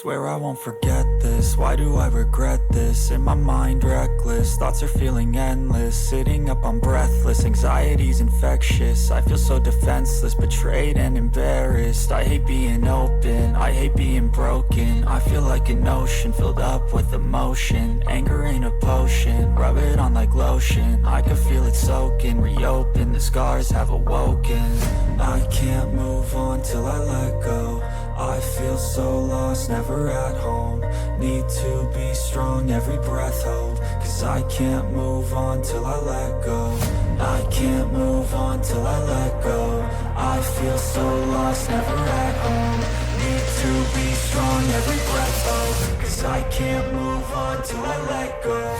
Swear I won't forget this, why do I regret this? In my mind reckless, thoughts are feeling endless. Sitting up I'm breathless, anxiety's infectious. I feel so defenseless, betrayed and embarrassed. I hate being open, I hate being broken. I feel like an ocean filled up with emotion. Anger ain't a potion, rub it on like lotion. I can feel it soaking, reopen, the scars have awoken. I can't move on till I let go. I feel so lost, never at home. Need to be strong, every breath hold. Cause I can't move on till I let go. I can't move on till I let go. I feel so lost, never at home. Need to be strong, every breath hold. Cause I can't move on till I let go.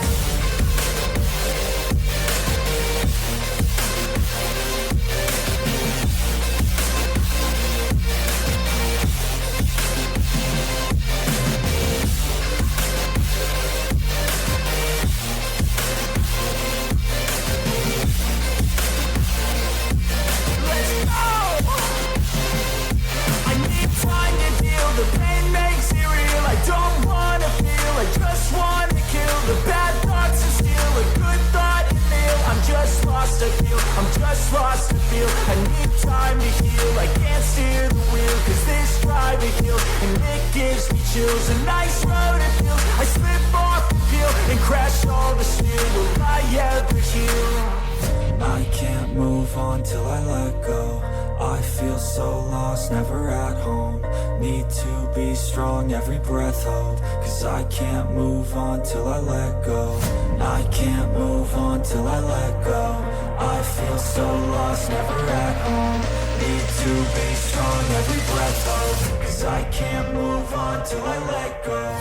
The pain makes it real. I don't wanna feel, I just wanna kill the bad thoughts and steal a good thought and live. I'm just lost, I feel, I'm just lost, I feel. I need time to heal, I can't steer the wheel. Cause this drive it kills, and it gives me chills. A nice road it feels, I slip off the peel and crash all the steel. Will I ever heal? I can't move on till I let go. I feel so lost, never at home. Need to be strong, every breath hold. Cause I can't move on till I let go. I can't move on till I let go. I feel so lost, never at home. Need to be strong, every breath hold. Cause I can't move on till I let go.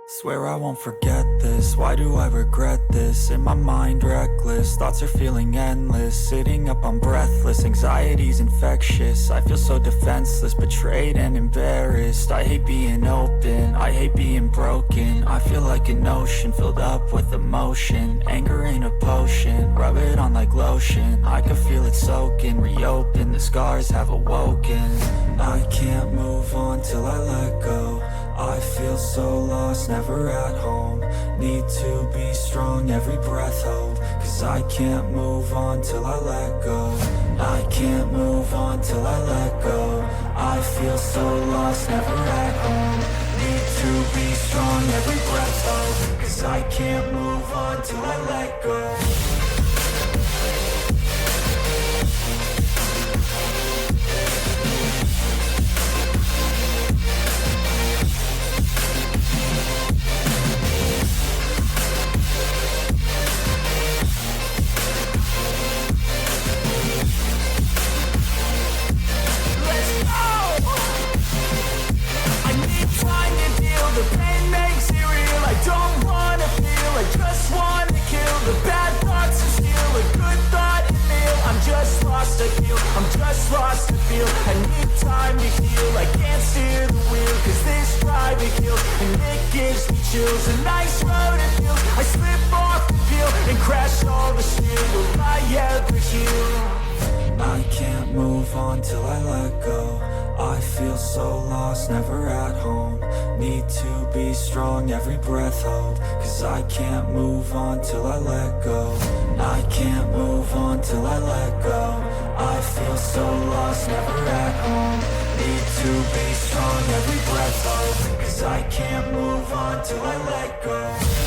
Swear I won't forget this, why do I regret this? In my mind reckless, thoughts are feeling endless. Sitting up I'm breathless, anxiety's infectious. I feel so defenseless, betrayed and embarrassed. I hate being open, I hate being broken. I feel like an ocean filled up with emotion. Anger ain't a potion, rub it on like lotion. I can feel it soaking, reopen, the scars have awoken. I can't move on till I let go. I feel so lost, never at home. Need to be strong, every breath hold. Cause I can't move on till I let go. I can't move on till I let go. I feel so lost, never at home. Need to be strong, every breath hold. Cause I can't move on till I let go. The pain makes it real. I don't wanna feel, I just wanna kill the bad thoughts and steal a good thought and live. I'm just lost, I feel, I'm just lost, I feel. I need time to heal, I can't steer the wheel. Cause this drive it kills, and it gives me chills. A nice road it feels, I slip off the peel and crash all the steel. Will I ever heal? I can't move on till I let go. I feel so lost, never at home. Need to be strong, every breath hold. Cause I can't move on till I let go. I can't move on till I let go. I feel so lost, never at home. Need to be strong, every breath hold. Cause I can't move on till I let go.